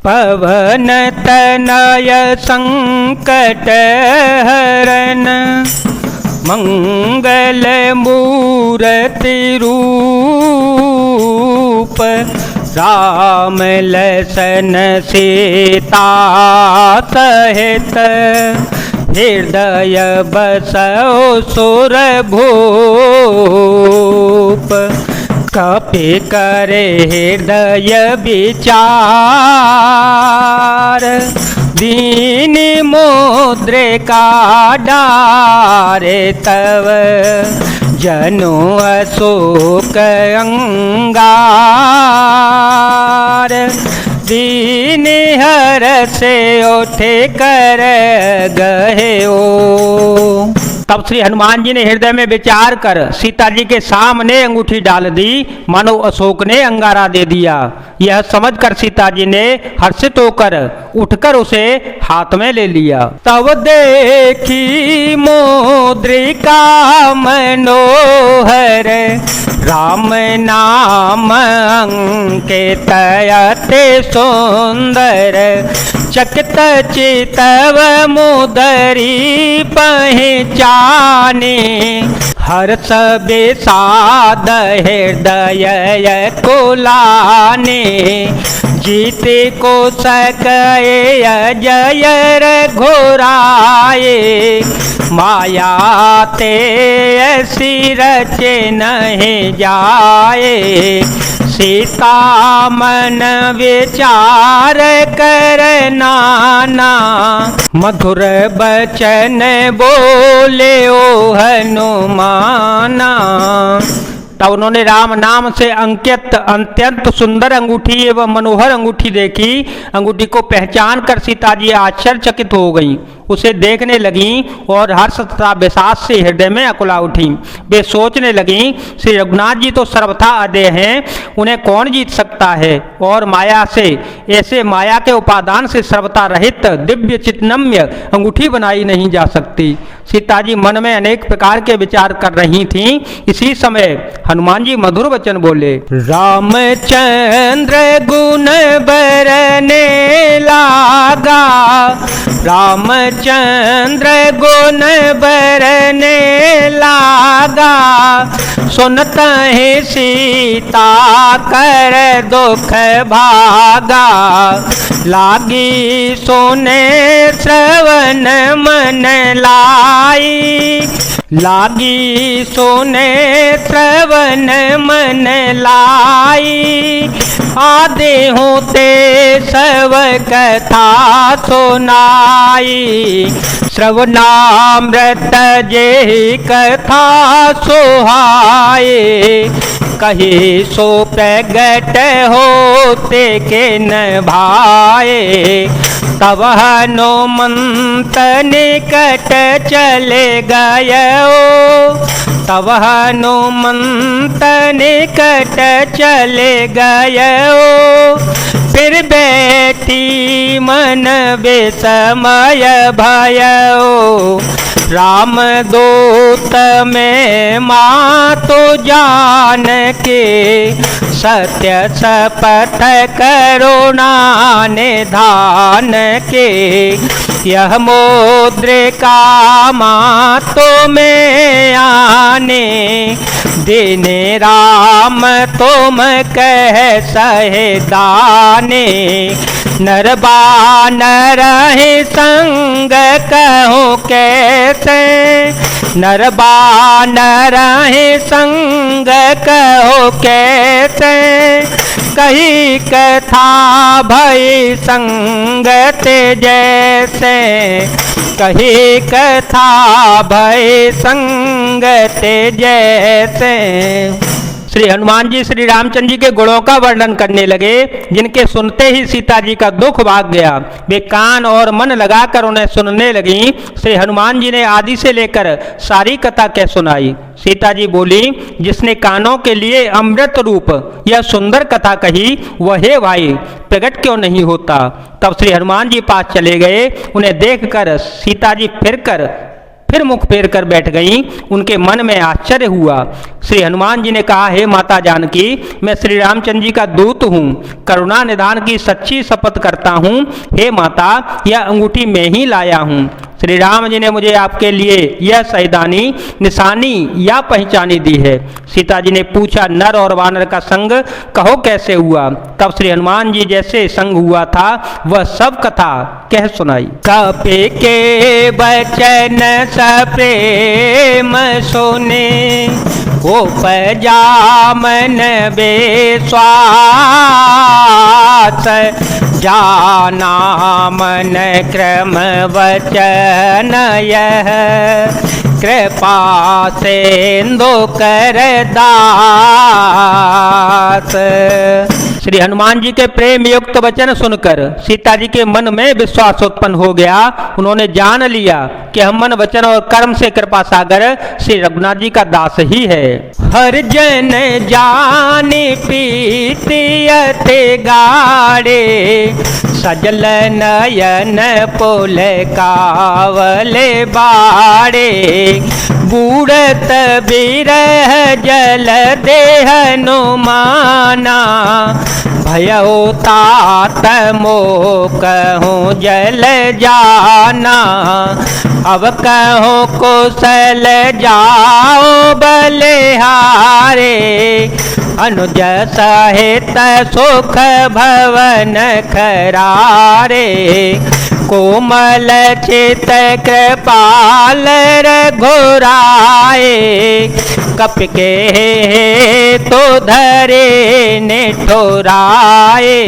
पवन तनय संकट हरन मंगल मूर्ति रूप राम लसन सीता सहित हृदय बसौ सुर भूप कपि करे हृदय विचार दीन मुद्रिका डारे तव जनु अशोक अंगार दीन हर से उठे कर गए ओ। तब श्री हनुमान जी ने हृदय में विचार कर सीता जी के सामने अंगूठी डाल दी, मानो अशोक ने अंगारा दे दिया। यह समझकर सीता जी ने हर्षित होकर उठकर उसे हाथ में ले लिया। तब देखी मुद्रिका मनोहर राम नाम अंकित अति सुंदर चकित चितव मुदरी पहचाने हर्ष विषाद हृदय कुलाने जीते को सकय जय घोराए माया ते ऐसी रचे नहीं जाए सीता मन विचार कर नाना मधुर बचन बोले ओ हनुमाना। तब उन्होंने राम नाम से अंकित अत्यंत सुंदर अंगूठी एवं मनोहर अंगूठी देखी। अंगूठी को पहचान कर सीता जी आश्चर्यचकित हो गईं, उसे देखने लगीं और हर्ष तथा विषाद से हृदय में अकुला उठी। वे सोचने लगीं, श्री रघुनाथ जी तो सर्वथा अदेय हैं, उन्हें कौन जीत सकता है, और माया से ऐसे माया के उपादान से सर्वथा रहित दिव्य चितनम्य अंगूठी बनाई नहीं जा सकती। सीता जी मन में अनेक प्रकार के विचार कर रही थीं। इसी समय हनुमान जी मधुर वचन बोले, रामचंद्र गुण बरने लागा रामचंद्र गुण बरने लागा सुनत ही सीता कर दुख भागा लागी सोने श्रवण मन लाई लागी सोने श्रवण मन लाई आदे होते सब कथा सुनाई श्रवणामृत जे कथा सुहाए कही सो प्रगट होते के न भाए तब हनुमंत निकट चले गयो तब हनुमंत निकट चले गयो फिर बैठी मन विस्मय भयो राम दूत में मातु जान के सत्य शपथ करुणा निधान के यह मुद्रिका मातु में आने देने राम तुम कह सहे दाने नर बानर ही संग कहूँ कैसे नर बानर ही संग कहो कैसे कही कथा भई संगत जैसे कही कथा भई संगत जैसे। श्री हनुमान जी श्री रामचंद्र जी के गुणों का वर्णन करने लगे, जिनके सुनते ही सीता जी का दुख भाग गया। वे कान और मन लगाकर उन्हें सुनने लगी। श्री हनुमान जी ने आदि से लेकर सारी कथा कह सुनाई। सीता जी बोली, जिसने कानों के लिए अमृत रूप यह सुंदर कथा कही वह हे भाई प्रकट क्यों नहीं होता। तब श्री हनुमान जी पास चले गए। उन्हें देखकर सीता जी फिरकर फिर मुख फेर कर बैठ गईं। उनके मन में आश्चर्य हुआ। श्री हनुमान जी ने कहा, हे माता जानकी, मैं श्री रामचंद्र जी का दूत हूँ, करुणा निधान की सच्ची शपथ करता हूँ। हे माता, यह अंगूठी मैं ही लाया हूँ। श्री राम जी ने मुझे आपके लिए यह सैदानी निशानी या पहचानी दी है। सीता जी ने पूछा, नर और वानर का संग कहो कैसे हुआ? तब श्री हनुमान जी जैसे संग हुआ था वह सब कथा कह सुनाई। कपि के बचन सप्रेम सुने, उपजा मन विश्वास, जाना मन क्रम वचन यह, कृपा सिंधु कर दास। श्री हनुमान जी के प्रेम युक्त वचन सुनकर सीता जी के मन में विश्वास उत्पन्न हो गया। उन्होंने जान लिया कि हम मन वचन और कर्म से कृपा सागर श्री रघुनाथ जी का दास ही है। हर जन जाने प्रीतियते गाड़े, सजल नयन पुल कावले बाड़े, बूढ़त बिरह जल देह नुमाना, भयो तात मोह कहूँ जल जाना, अब कहूँ कुशल जाओ बलिहारे, अनुज सहित सुख भवन खरारे, कोमल चित कृपाल रघुराए, कपि के तो धरे निठुराए।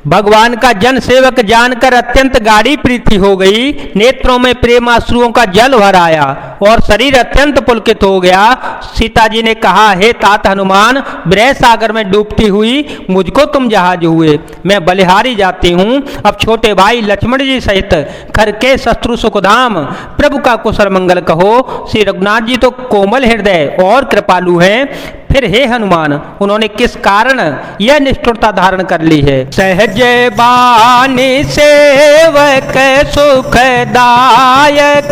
भगवान का जन सेवक जानकर अत्यंत गाढ़ी प्रीति हो गई। नेत्रों में प्रेमाश्रुओं का जल भर आया और शरीर अत्यंत पुलकित हो गया। सीता जी ने कहा, हे तात हनुमान, ब्रह सागर में डूबती हुई मुझको तुम जहाज हुए, मैं बलिहारी जाती हूँ। अब छोटे भाई लक्ष्मण जी सहित खर के शत्रु सुखधाम प्रभु का कुशल मंगल कहो। श्री रघुनाथ जी तो कोमल हृदय और कृपालु हैं। फिर हे हनुमान, उन्होंने किस कारण यह निष्ठुरता धारण कर ली है? सहज बानी सेवक सुखदायक,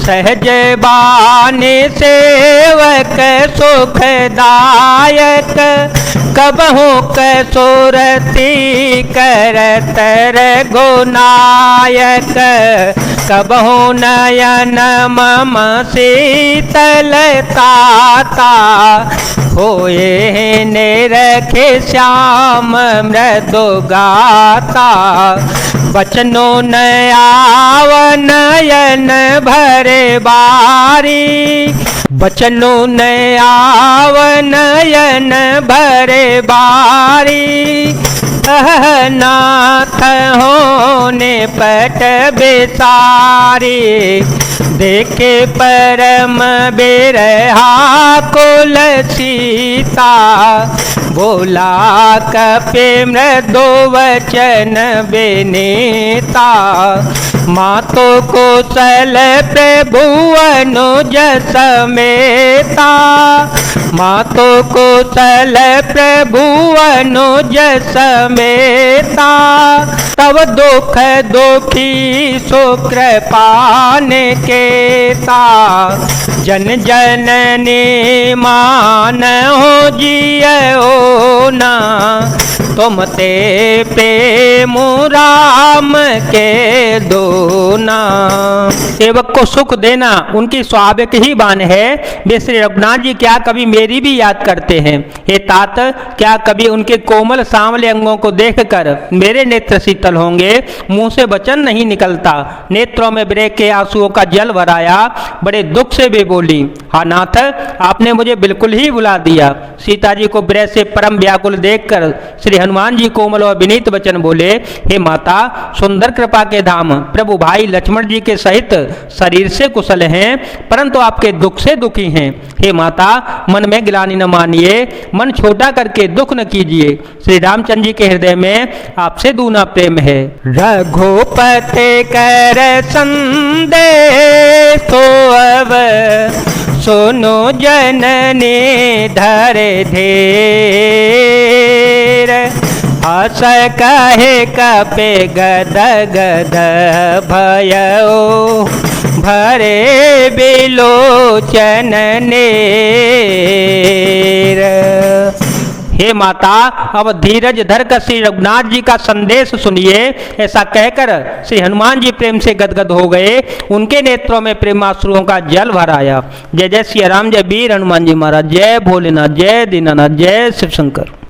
सहज बानी सेवक सुखदायक, कबहु कसुरती करत रघुनायक, कबहु नयन मम शीतलताता, होए निरखे श्याम मृदु गाता, बचनो नयाव नयन भरे बारी, बचनो नयाव नयन भरे बारी, नाथ होने पट बेसारी, देखे परम बिरहा कुल सीता, बोला कपि मृदु वचन विनीता, मातो कुशल प्रभु अनुज समेता, मातो कुशल प्रभु अनुज समेता, तब दुख दुखी सुकृपान केता, जन जननी मान हो जियो ना, तुम ते प्रेम राम के दोना। सेवक को सुख देना उनकी स्वाभाविक ही बान है। वे श्री रघुनाथ जी क्या कभी मेरी भी याद करते हैं? हे तात, क्या कभी उनके कोमल सांवले अंगों को देखकर मेरे नेत्र शीतल होंगे? मुंह से वचन नहीं निकलता, नेत्रों में विरह के आंसुओं का जल भराया। बड़े दुख से वे बोली, हाँ नाथ, आपने मुझे बिल्कुल ही भुला दिया। सीता जी को विरह से परम व्याकुल देखकर श्री हनुमान जी कोमल और विनीत वचन बोले, हे माता, सुंदर कृपा के धाम प्रभु भाई लक्ष्मण जी के सहित शरीर से कुशल हैं, परंतु आपके दुख से दुखी हैं। हे माता, मन में गिलानी न मानिए, मन छोटा करके दुख न कीजिए। श्री रामचंद्र जी के हृदय में आपसे दूना प्रेम है। रघुपति कर संदेश तो अब सुनो जननी धरे धीर, हस कहे कपि गद गद भयो, भरे बिलोचन नेर। हे माता, अब धीरज धर कर श्री रघुनाथ जी का संदेश सुनिए। ऐसा कहकर श्री हनुमान जी प्रेम से गदगद हो गए। उनके नेत्रों में प्रेमाश्रुओं का जल भर आया। जय जय श्री राम, जय वीर हनुमान जी महाराज, जय भोलेनाथ, जय दीनानाथ, जय शिव शंकर।